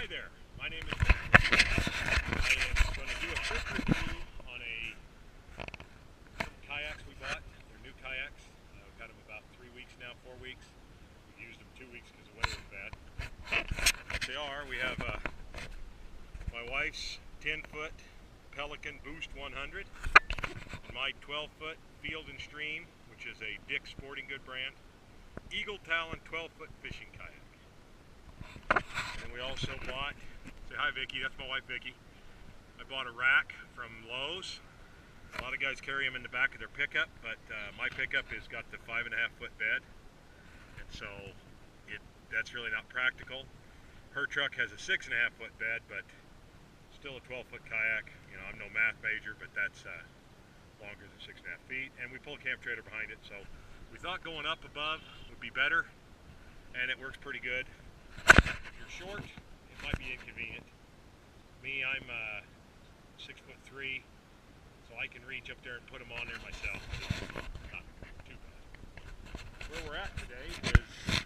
Hi there, my name is Matt. I am going to do a quick review on some kayaks we bought. They're new kayaks. We've had them about 3 weeks now, 4 weeks. We used them 2 weeks because the weather was bad. What they are, we have my wife's 10-foot Pelican Boost 100 and my 12-foot Field & Stream, which is a Dick's Sporting Good brand, Eagle Talon 12-foot fishing kayak. And we also bought, say hi Vicky, that's my wife Vicky. I bought a rack from Lowe's. A lot of guys carry them in the back of their pickup, but my pickup has got the 5.5-foot bed, and so that's really not practical. Her truck has a 6.5-foot bed, but still a 12-foot kayak. You know, I'm no math major, but that's longer than 6.5 feet, and we pull a camp trailer behind it, so we thought going up above would be better, and it works pretty good. If you're short, it might be inconvenient. Me, I'm 6'3", so I can reach up there and put them on there myself. Not too bad. Where we're at today is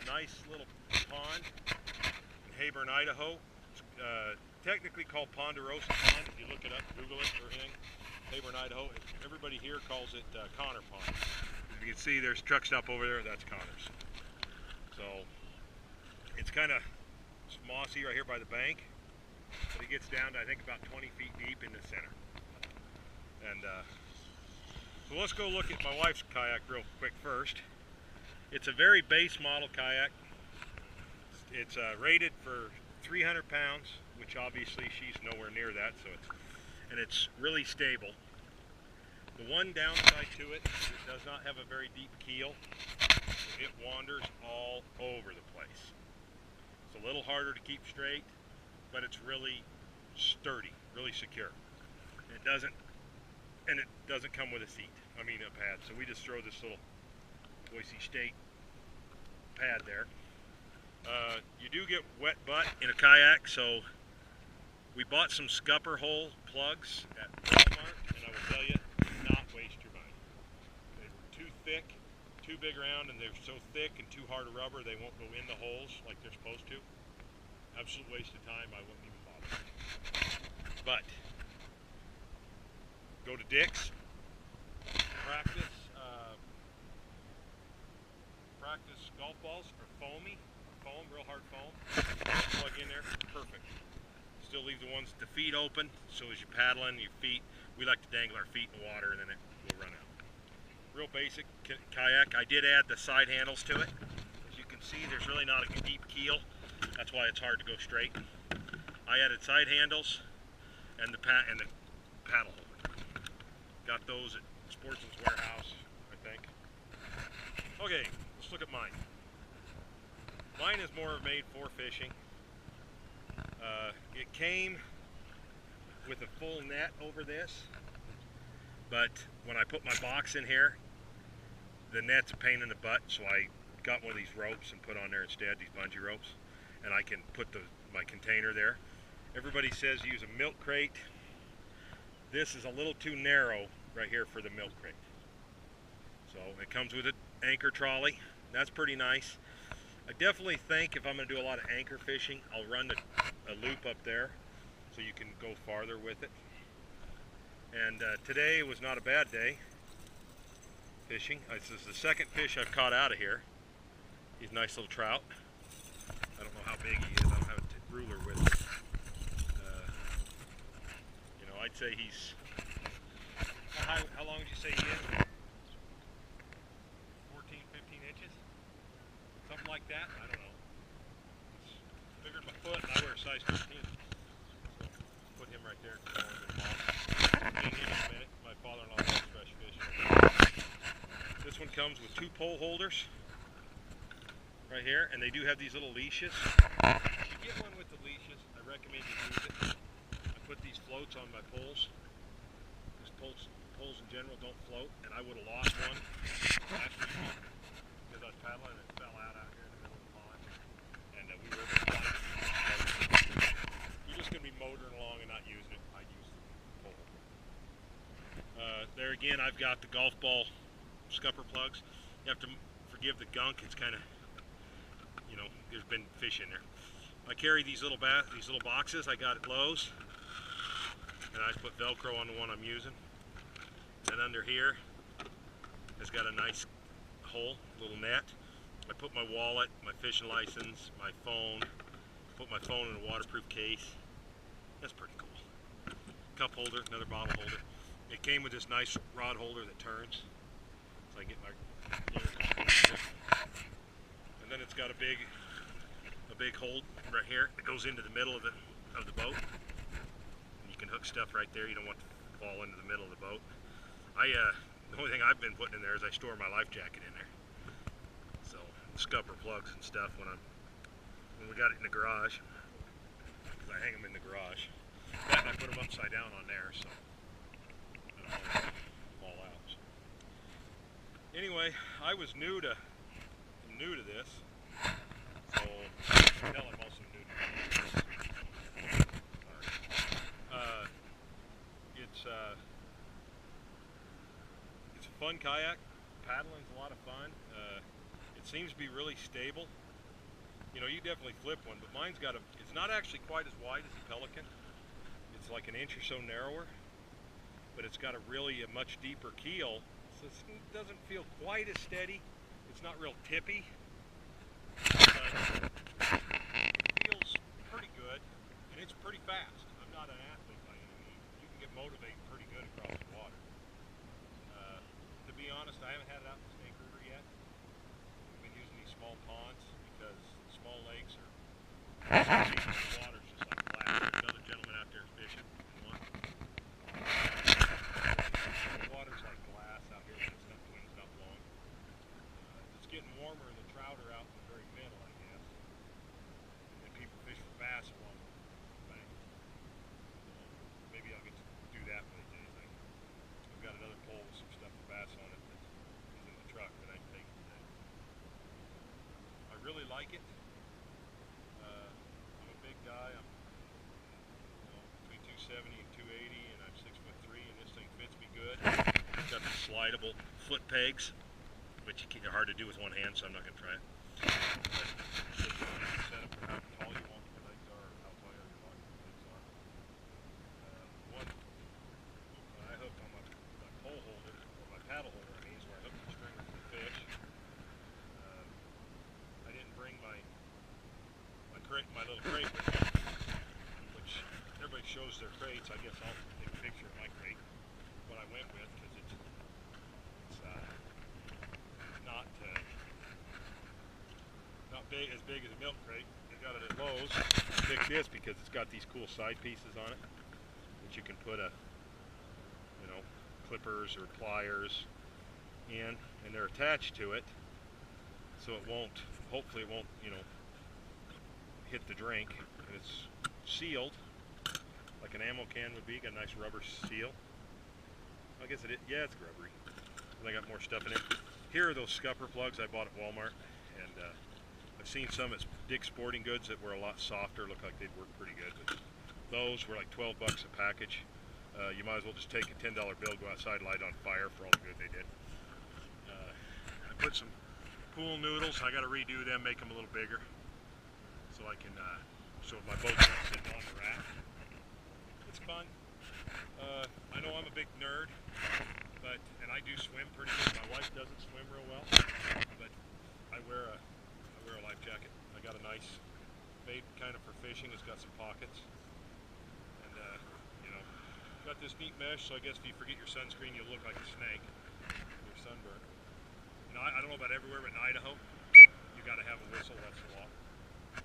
a nice little pond in Hayburn, Idaho. It's technically called Ponderosa Pond. If you look it up, Google it or anything, Hayburn, Idaho. Everybody here calls it Connor Pond. As you can see, there's a truck stop over there. That's Connor's. So it's kind of mossy right here by the bank, but it gets down to I think about 20 feet deep in the center. And so let's go look at my wife's kayak real quick first. It's a very base model kayak. It's rated for 300 pounds, which obviously she's nowhere near that, so it's really stable. The one downside to it is it does not have a very deep keel. It wanders all over the place. It's a little harder to keep straight, but it's really sturdy, really secure. It doesn't come with a seat. I mean a pad. So we just throw this little Boise State pad there. You do get wet butt in a kayak, so we bought some scupper hole plugs at Walmart, and I will tell you, do not waste your money. They were too thick, too big around, and they're so thick and too hard of rubber they won't go in the holes like they're supposed to. Absolute waste of time. I wouldn't even bother. But go to Dick's, practice golf balls are foamy, real hard foam. Plug in there, perfect. Still leave the ones with the feet open, so as you're paddling, your feet, we like to dangle our feet in the water and then it will run out. Real basic kayak. I did add the side handles to it. As you can see, there's really not a deep keel. That's why it's hard to go straight. I added side handles and the paddle holder. Got those at Sportsman's Warehouse, I think. Okay, let's look at mine. Mine is more made for fishing. It came with a full net over this, but when I put my box in here, the net's a pain in the butt, so I got one of these ropes and put on there instead, these bungee ropes, and I can put my container there. Everybody says use a milk crate. This is a little too narrow right here for the milk crate. So it comes with an anchor trolley. That's pretty nice. I definitely think if I'm going to do a lot of anchor fishing, I'll run a loop up there so you can go farther with it. And today was not a bad day fishing. This is the second fish I've caught out of here. He's a nice little trout. I don't know how big he is. I don't have a ruler with me. You know, I'd say he's... How long did you say he is? 14, 15 inches? Something like that? I don't know. It's bigger than my foot, and I wear a size 15. So put him right there. In a minute. My father-in-law loves fresh fish. This one comes with 2 pole holders right here, and they do have these little leashes. If you get one with the leashes, I recommend you use it. I put these floats on my poles. Because poles in general don't float, and I would have lost one last week because I was paddling and it fell out here in the middle of the pond. And we were able to find it. You're just going to be motoring along and not using it. I use the pole. There again, I've got the golf ball scupper plugs. You have to forgive the gunk. It's kind of, you know, there's been fish in there. I carry these little boxes I got at Lowe's, and I put Velcro on the one I'm using. And under here, it's got a nice hole, little net. I put my wallet, my fishing license, my phone. Put my phone in a waterproof case. That's pretty cool. Cup holder, another bottle holder. It came with this nice rod holder that turns, so I get my. And then it's got a big hole right here that goes into the middle of the boat. And you can hook stuff right there. You don't want to fall into the middle of the boat. The only thing I've been putting in there is I store my life jacket in there. So scupper plugs and stuff when we got it in the garage, because I hang them in the garage. That and I put them upside down on there, so I don't want them to fall out. So. Anyway, I was new to this, so I'm also new to this. It's a fun kayak. Paddling's a lot of fun. It seems to be really stable. You know, you definitely flip one, but mine's got it's not actually quite as wide as the Pelican. It's like an inch or so narrower, but it's got a much deeper keel, so it doesn't feel quite as steady. It's not real tippy, but it feels pretty good, and it's pretty fast. I'm not an athlete by any means. You can get motivated pretty good across the water. To be honest, I haven't had it out in the Snake River yet. We've been using these small ponds because small lakes are the water's just like glass. There's another gentleman out there fishing. The water's like glass out here when it's not blowing. It's getting warmer and the trout are out in the very middle, I guess. And people fish for bass along the bank. Maybe I'll get to do that one of these days. I've got another pole with some stuff for bass on it that is in the truck that I can take today. I really like it. I'm a big guy. I'm between 270 and 280, and I'm 6'3", and this thing fits me good. It's got these slidable foot pegs, which are hard to do with one hand, so I'm not going to try it. But set up for how tall you want your legs are, or how tall your legs are. One I hooked on my pole holder, or my paddle holder, I mean, is where I hooked the string for the fish. I didn't bring my little crate with me, which everybody shows their crates. I guess I'll take a picture of my crate, what I went with, because it's not as big as a milk crate. They got it at Lowe's. I picked this because it's got these cool side pieces on it that you can put clippers or pliers in, and they're attached to it, so it won't. Hopefully, it won't. Hit the drink, and it's sealed like an ammo can would be. Got a nice rubber seal. I guess it is. Yeah, it's rubbery. And I got more stuff in it. Here are those scupper plugs I bought at Walmart, and I've seen some at Dick's Sporting Goods that were a lot softer, looked like they'd work pretty good. But those were like 12 bucks a package. You might as well just take a $10 bill, go outside, light on fire for all the good they did. I put some pool noodles. I got to redo them, make them a little bigger, so I can, so my boat's not sitting on the rack. It's fun. I know I'm a big nerd, and I do swim pretty good. My wife doesn't swim real well, but I wear a life jacket. I got a nice, made kind of for fishing. It's got some pockets, and got this neat mesh. So I guess if you forget your sunscreen, you'll look like a snake. Your sunburn. I don't know about everywhere, but in Idaho, you got to have a whistle. That's the law.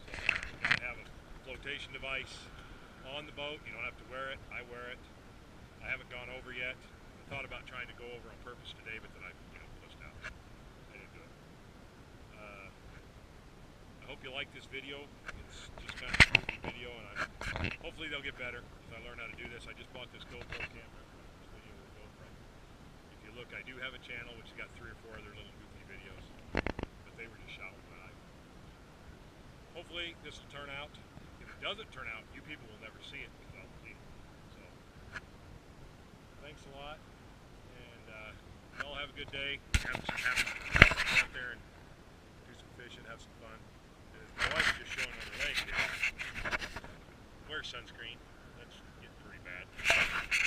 So you got to have a flotation device on the boat. You don't have to wear it. I wear it. I haven't gone over yet. I thought about trying to go over on purpose today, but then I pushed out. I didn't do it. I hope you like this video. It's just kind of a goofy video, and hopefully they'll get better as I learn how to do this. I just bought this GoPro camera. This video with GoPro. If you look, I do have a channel which has got 3 or 4 other little goofy videos, but they were just shot with my iPhone. Hopefully this will turn out. If it doesn't turn out, you people will never see it because I'll see it. So, thanks a lot, and y'all have a good day. Have out there and do some fishing, have some fun. My wife's just showing on the lake here. bad.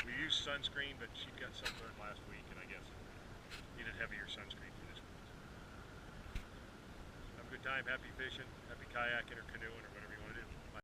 We used sunscreen, but she got sunburned last week, and I guess needed heavier sunscreen for this week. Have a good time, happy fishing, happy kayaking or canoeing or whatever you